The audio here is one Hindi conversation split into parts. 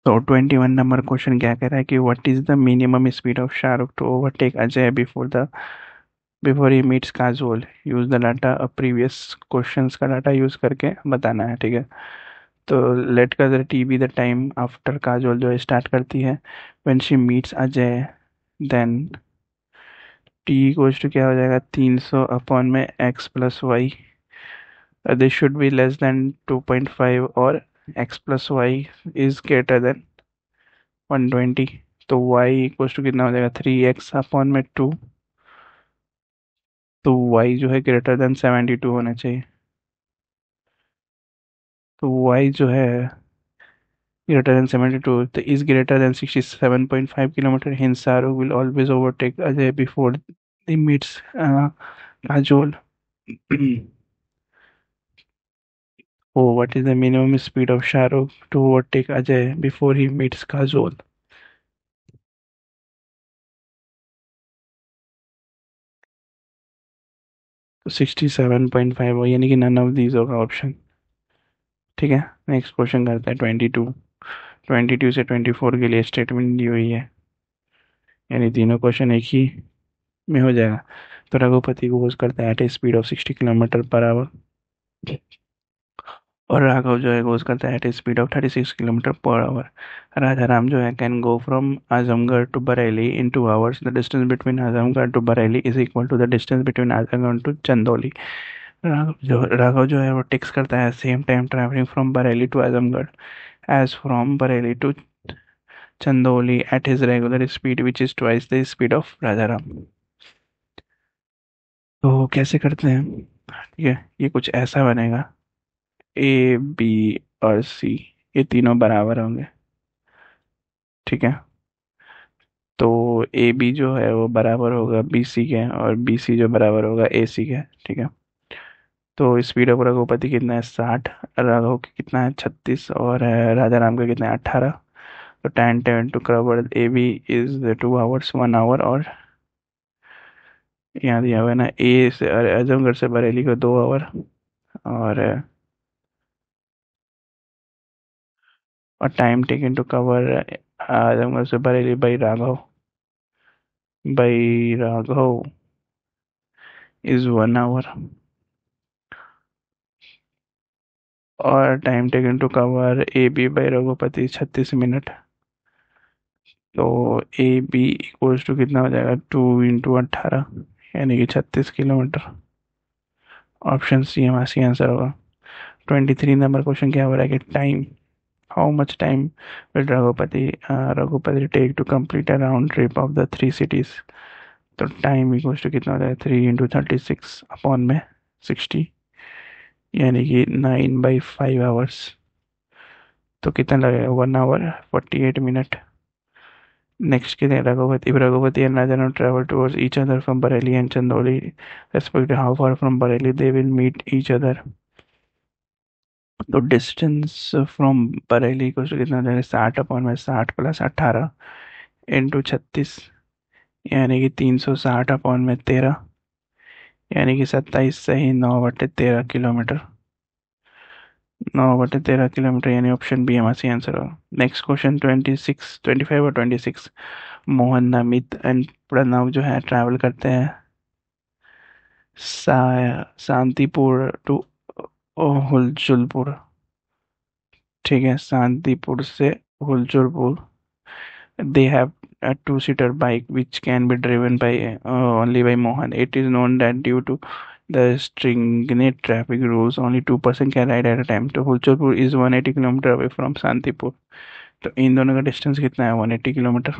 तो 21 नंबर क्वेश्चन क्या कह रहा है कि what is the minimum speed of Shahrukh to overtake Ajay before he meets Kajol. Use the data previous questions का डाटा यूज करके बताना है, ठीक है। तो लेट कर T be the time after Kajol जो स्टार्ट करती है when she meets Ajay, then T equals to क्या हो जाएगा 300 अपॉन में X plus Y. This should be less than 2.5 और X plus Y is greater than 120। तो y इक्वल्स टू कितना हो जाएगा 3x अपॉन में 2। तो y जो है ग्रेटर देन 72 होना चाहिए। तो y जो है ग्रेटर देन 72 तो is greater then 67.5 kilometre, hence Shahrukh will always overtake Ajay before he meets Kajol. Oh, what is the minimum speed of Shahrukh to overtake Ajay before he meets Kajol? तो 67.5 हो, यानी कि नन ऑफ दीज होगा ऑप्शन, ठीक है। नेक्स्ट क्वेश्चन करते हैं 22 से 24 के लिए स्टेटमेंट दी हुई है, यानी तीनों क्वेश्चन एक ही में हो जाएगा। तो रघुपति को करता है eight A speed of 60 kilometre per our, और राघव जो है गोज करता है eight A speed of 36 kilometre per our. राजा राम जो है can go from Azamgarh to Bareilly in 2 hours. The distance between Azamgarh to Bareilly is equal to the distance between Azamgarh to Chandauli. Raghav जो है वो टेक्स करता है same time travelling from Bareilly to Azamgarh as from Bareilly to Chandauli at his regular speed which is twice the speed of Rajaram. तो कैसे करते हैं, ठीक है, ये कुछ ऐसा बनेगा ए बी और सी ये तीनों बराबर होंगे, ठीक है। तो ए बी जो है वो बराबर होगा बी सी के, और बी सी जो बराबर होगा ए सी के, ठीक है। तो स्पीड ऑफ रघुपति कितना है 60, राघव के कितना है 36, और राजा राम का कितना है 18। तो tan 10 to cover A B is 2 hours 1 hour, और यहाँ दिया हुआ है ना ए से आजमगढ़ से बरेली को 2 आवर, और time taken to cover Azamgarh से Bareilly by Raghav is 1 hour, और time taken to cover A B by Raghupati 36 minute. तो ए बी इक्वल्स टू कितना हो जाएगा 2 × 18, यानी कि 36 किलोमीटर। ऑप्शन सी हमारा सी आंसर होगा। 23 नंबर क्वेश्चन क्या हो रहा है कि time, how much time will Raghupati take to complete a round trip of the 3 cities. तो टाइम इक्वल्स टू कितना हो जाएगा 3 × 36 अपॉन में 60, यानी कि 9/5 आवर्स। तो कितना लगेगा 1 आवर 48 मिनट। नेक्स्ट के Raghupati and Rajaram travel towards each other from Bareilly and Chandoli, respectively. How far from Bareilly they will meet each other? तो डिस्टेंस फ्रॉम बरेली को कितना हो जाएगा 60 अपॉन में 60 प्लस 18 इंटू 36, यानी कि 360 अपॉन में 13, यानी कि 27 सही 9/13 किलोमीटर। 9/13 किलोमीटर, यानी ऑप्शन बी हमारा सही आंसर होगा। नेक्स्ट क्वेश्चन 25 और 26। मोहन नमित एंड प्रणव जो है ट्रैवल करते हैं शांतिपुर टू हुलचुलपुर, ठीक है, शांतिपुर से Hulchulpur. They have a two-seater bike which can be driven by only by Mohan. It is known that due to the stringent traffic rules, only 2 person can ride at a time. तो हुलचुलपुर is 180 kilometre away from Shantipur. तो इन दोनों का डिस्टेंस कितना है 180 kilometre.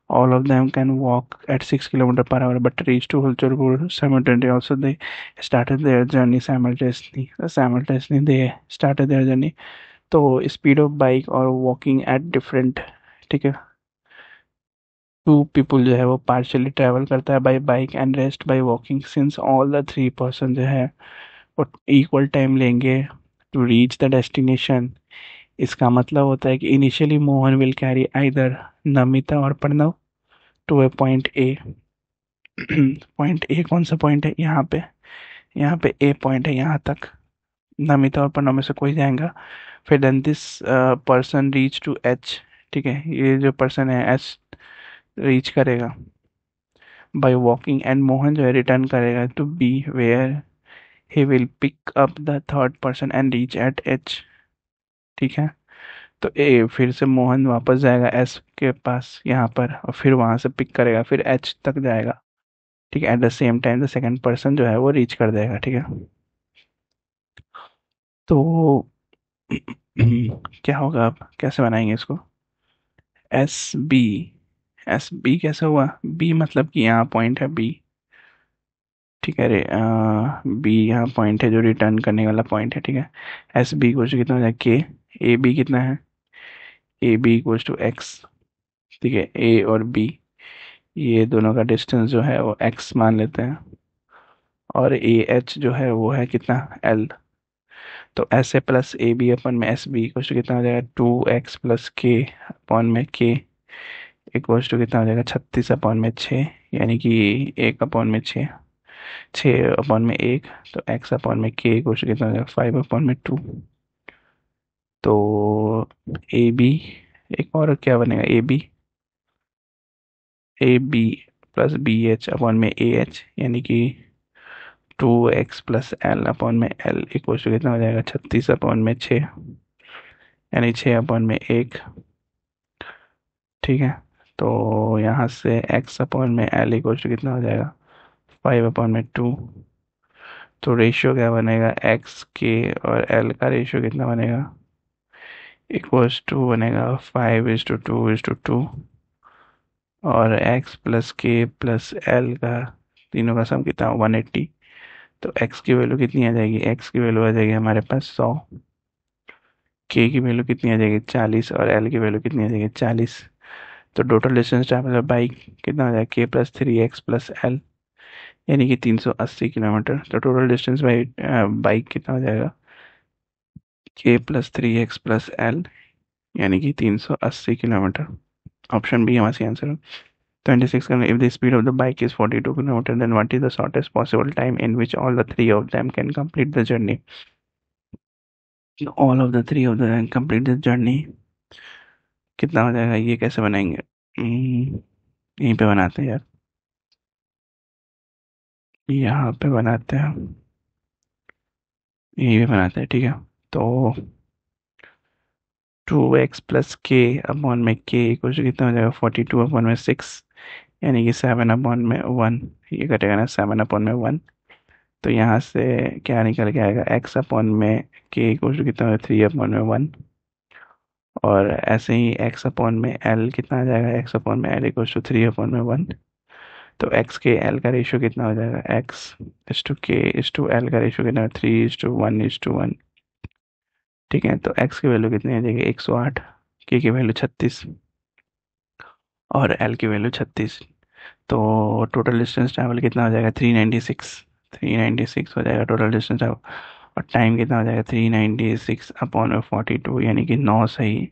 All of them can walk at 6 km/h but reach to Hulchurpur simultaneously. Also, they started their journey simultaneously. They started their journey. तो स्पीड ऑफ बाइक और वॉकिंग एट डिफरेंट, ठीक है। टू पीपल जो है वो पार्शियली ट्रैवल करता है by bike and rest by walking, since all the 3 person जो है वो इक्वल टाइम लेंगे टू रीच द डेस्टिनेशन। इसका मतलब होता है कि initially Mohan will carry either Namita और Pranav to a point A. Point A कौन सा पॉइंट है यहाँ पे ए पॉइंट है यहाँ तक। नमिता और प्रणव में से कोई जाएगा फिर then this person reach to H, ठीक है, ये जो पर्सन है एच रीच करेगा बाय वॉकिंग, एंड मोहन जो है रिटर्न करेगा to B where he will pick up the third person and reach at H, ठीक है। तो ए फिर से मोहन वापस जाएगा एस के पास यहाँ पर, और फिर वहां से पिक करेगा, फिर एच तक जाएगा, ठीक है। At the same time the second person जो है वो रीच कर देगा, ठीक है। तो क्या होगा, अब कैसे बनाएंगे इसको? एस बी, एस बी कैसे हुआ? बी मतलब कि यहाँ पॉइंट है बी, ठीक है रे, बी यहाँ पॉइंट है जो रिटर्न करने वाला पॉइंट है, ठीक है। एस बी इक्वल टू कितना हो जाएगा के, ए बी कितना है, A B equal to X, ठीक है। ए और बी ये दोनों का डिस्टेंस जो है वो एक्स मान लेते हैं, और ए एच जो है वो है कितना, एल। तो S A plus A B upon में एस बी इक्वल टू कितना हो जाएगा, 2x प्लस के अपॉन में के इक्वल टू कितना हो जाएगा, 36 अपॉन में 6, यानी कि 1/6, 6/1, तो एक्स अपॉन में के इक्वल टू कितना हो जाएगा, 5/2। तो ए बी, एक और क्या बनेगा, A B plus B H upon में ए एच, यानी कि 2x प्लस एल अपॉन में एल इक्वल टू कितना हो जाएगा, 36/6, यानी 6/1, ठीक है। तो यहाँ से x अपॉन में एल इक्वल टू कितना हो जाएगा, 5/2। तो रेशियो क्या बनेगा, x के और l का रेशियो कितना बनेगा, इक्वल्स टू बनेगा 5:2:2, और x प्लस के प्लस एल का तीनों का सम कितना, 180। तो x की वैल्यू कितनी आ जाएगी, x की वैल्यू आ जाएगी हमारे पास 100, k की वैल्यू कितनी आ जाएगी 40, और l की वैल्यू कितनी आ जाएगी 40। तो टोटल डिस्टेंस ट्रैवल बाई कितना हो जाएगा, k plus 3x plus L, यानी कि 380 किलोमीटर। तो टोटल डिस्टेंस बाई बाइक कितना हो जाएगा, k plus 3x plus L, यानी कि 380 किलोमीटर। ऑप्शन बी हमारा आंसर है। 26 if the speed of the bike is 42 kilometer, then what is the shortest possible time in which all the three of them can complete the journey? all of the three of them complete the journey कितना हो जाएगा, ये कैसे बनाएंगे? यहीं पे बनाते हैं यार, यहाँ पे बनाते हैं, यहीं पे बनाते हैं, ठीक है। तो 2x प्लस के अपॉन में के इक्वल टू कितना हो जाएगा, 42/6, यानी कि 7/1, ये कटेगा ना 7/1। तो यहाँ से क्या निकल के आएगा, x अपॉन में के इक्वल टू कितना हो जाएगा, 3/1, और ऐसे ही x अपॉन में l कितना आ जाएगा, x अपॉन में l इक्वल टू 3/1। तो x के l का रेशियो कितना हो जाएगा, x इज टू के इज टू l का रेशियो कितना है, 3:1:1, ठीक है। तो x की वैल्यू कितनी आ जाएगी, 108, के की वैल्यू 36, और l की वैल्यू 36। तो टोटल डिस्टेंस ट्रैवल कितना हो जाएगा, 396, 396 हो जाएगा टोटल डिस्टेंस ट्रैवल। और टाइम कितना हो जाएगा, 396/42, यानी कि 9 सही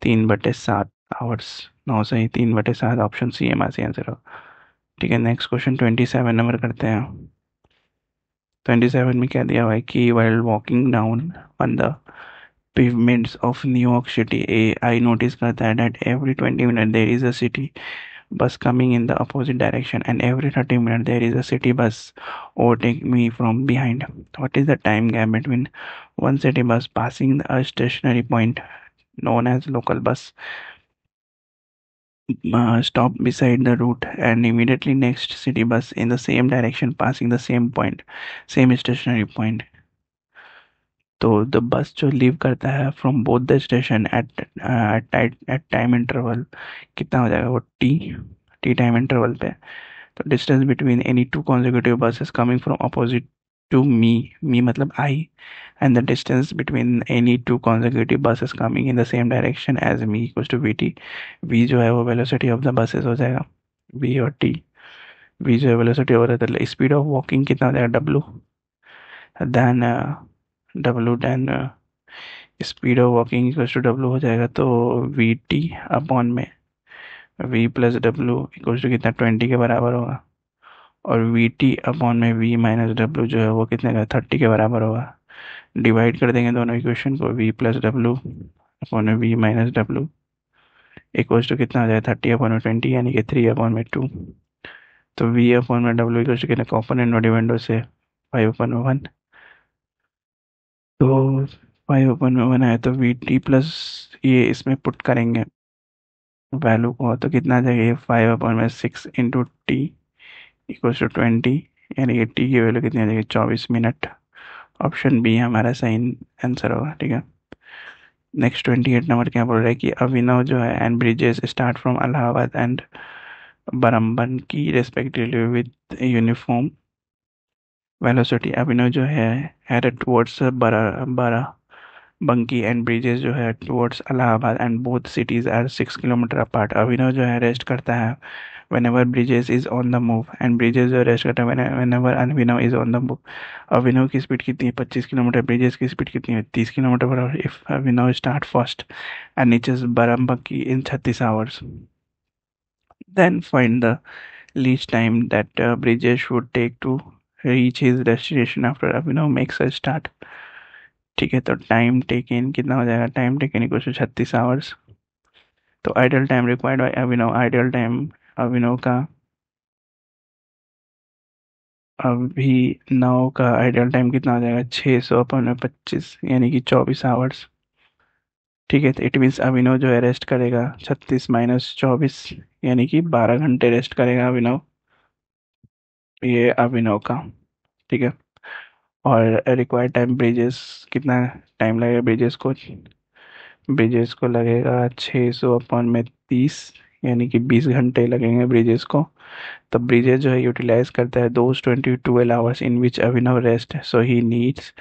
3/7 आवर्स, 9 सही 3/7, option C M C answer हो, ठीक है। नेक्स्ट क्वेश्चन 27 नंबर करते हैं। 27 में क्या दिया हुआ है कि while walking down on the pavements of New York City, I noticed that every 20 minutes there is a city bus coming in the opposite direction, and every 30 minutes there is a city bus overtake me from behind. What is the time gap between one city bus passing a stationary point known as local bus stop beside the route, and immediately next city bus in the same direction passing the same point, same stationary point? तो द बस जो लीव करता है from both the station at time interval कितना हो जाएगा, वो टी टाइम इंटरवल पे। तो distance between any two consecutive buses coming from opposite to me मतलब I, and the distance between any two consecutive buses coming in the same direction as me equals to V T. V जो है वो वेलोसिटी ऑफ द बसेस हो जाएगा, वी और टी। वी जो है वेलोसिटी हो रहा है, स्पीड ऑफ वॉकिंग कितना हो जाएगा, W, then then speed of walking equals to W हो जाएगा, तो वी टी अपॉन में V plus W equals to कितना, 20 के बराबर होगा, और वी टी अपॉन में वी माइनस डब्लू जो है वो कितने का, 30 के बराबर होगा। डिवाइड कर देंगे दोनों इक्वेशन को, v प्लस डब्ल्यू अपॉन में v minus W equals to कितना आ जाए 30/20 यानी कि 3/2। तो v अपॉन में डब्ल्यू इक्वल्स टू कितना कॉम्पोनेंट और डिविडेंड से 5/1। तो 5/1 है तो वी टी प्लस ये इसमें पुट करेंगे वैल्यू को, तो कितना आ जाएगा ये 5/6 इंटू टी इक्वल्स टू 20 यानी कि टी की वैल्यू कितनी आ जाएगी 24 मिनट। ऑप्शन बी हमारा सही आंसर होगा। ठीक है, नेक्स्ट 28 नंबर क्या बोल रहा है कि अभिनव जो है and Brijesh start from Allahabad and Barabanki respectively with uniform velocity. Abhinav जो है हेडेड टुवर्ड्स बरा बंकी एंड ब्रिजेस जो है towards Allahabad and both cities are 6 kilometre apart. Abhinav जो है रेस्ट करता है whenever Bridges is on the move and Bridges जो रेस्ट करता है whenever Abhinav is on the move। अभिनव की स्पीड कितनी है 25 किलोमीटर, ब्रिजेस की स्पीड कितनी है 30 kilometre per hour. If Abhinav start first and reaches Barabanki in 36 hours, then find the least time that Bridges should take to reach his destination after Abhinav makes a start। ठीक है, तो टाइम टेकन कितना हो जाएगा, time taken equal to 36 hours. तो idle time required by Abhinav, idle time Abhinav का अभिनव का आइडल टाइम कितना हो जाएगा 600/25 यानी कि 24 आवर्स। ठीक है, तो इट मीन्स अभिनव जो है रेस्ट करेगा 36 - 24 यानी कि 12 घंटे रेस्ट करेगा अभिनव, ये अभिनव का। ठीक है, और रिक्वायर्ड टाइम ब्रिजेस कितना टाइम लगेगा ब्रिजेस को लगेगा 600/30 यानी कि 20 घंटे लगेंगे ब्रिजेस को। तो ब्रिजेस जो है यूटिलाइज करता है those 22 hours in which Abhinav rest, so he needs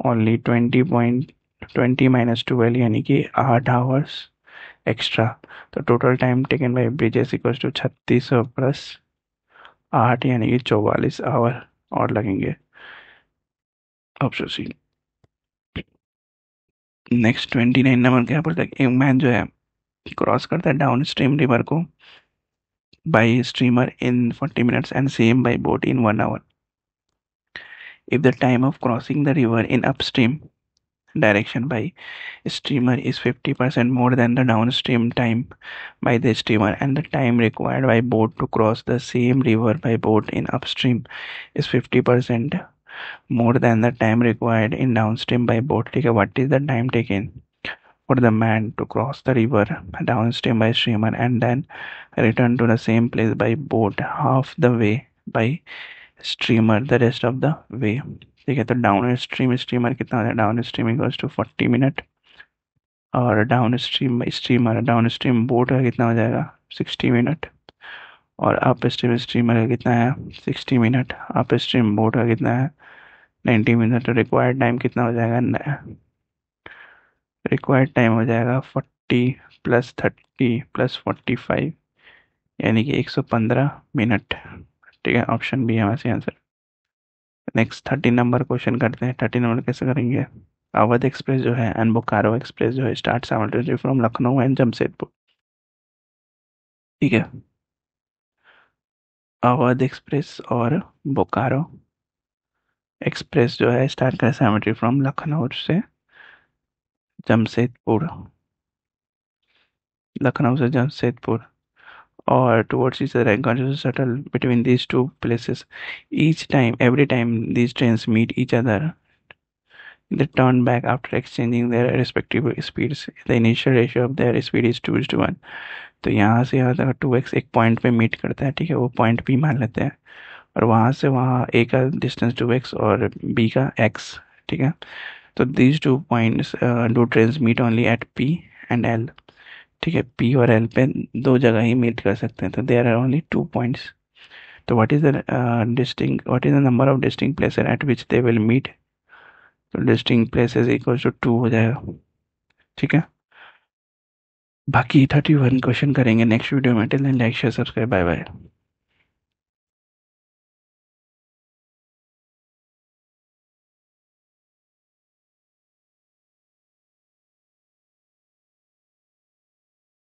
only 20 - 12 यानी कि 8 आवर्स एक्स्ट्रा। तो total time taken by Brijesh equals to 36 plus 8 यानी कि 44 आवर और लगेंगे। Option C. नेक्स्ट 29 नंबर क्या बोलता है, एक मैन जो है क्रॉस करता है डाउन स्ट्रीम रिवर को by steamer in 40 minutes and same by boat in 1 hour. If the time of crossing the river in upstream direction by steamer is 50% more than the downstream time by the steamer and the time required by boat to cross the same river by boat in upstream is 50% more than the time required in downstream by boat, ठीक है, what is the time taken for the man to cross the river downstream by steamer and then return to the same place by boat half the way by steamer the rest of the way। ठीक है, तो डाउन स्ट्रीम स्टीमर कितना हो जाएगा, downstream equals to 40 minute और downstream steamer downstream boat का कितना हो जाएगा 60 मिनट और अप स्ट्रीम स्टीमर का कितना है 60 मिनट, अप स्ट्रीम बोट का कितना है 90 मिनट। तो रिक्वायर्ड टाइम कितना हो जाएगा, रिक्वायर्ड टाइम हो जाएगा 40 + 30 + 45 यानी कि 115 मिनट। ठीक है, ऑप्शन बी हमारे सही आंसर। नेक्स्ट 30 नंबर क्वेश्चन करते हैं। 30 नंबर कैसे करेंगे, अवध एक्सप्रेस जो है एंड बोकारो एक्सप्रेस जो है start simultaneously from Lucknow and Jamshedpur. ठीक है, अवध एक्सप्रेस और बोकारो एक्सप्रेस जो है स्टार्ट करें साइमल्टेनियसली फ्रॉम लखनऊ से जमशेदपुर, लखनऊ से Jamshedpur or towards each other and continue to shuttle between these two places. Every time these trains meet each other, they turn back after exchanging their respective speeds. The initial ratio of their speed is 2:1। तो यहाँ से यहाँ तक 2x एक पॉइंट पे मीट करता है, ठीक है, वो पॉइंट P मान लेते हैं और वहाँ से वहाँ A का डिस्टेंस 2x और B का x। ठीक है, तो these two points do trains meet only at P and L। ठीक है, P और L पे दो जगह ही मीट कर सकते हैं, तो देयर आर ओनली 2 पॉइंट्स। तो what is the number of distinct places at which they will meet, तो डिस्टिंक्ट प्लेसेस इक्वल टू 2 हो जाएगा। ठीक है, बाकी 31 क्वेश्चन करेंगे नेक्स्ट वीडियो में। Till then like share subscribe, bye bye.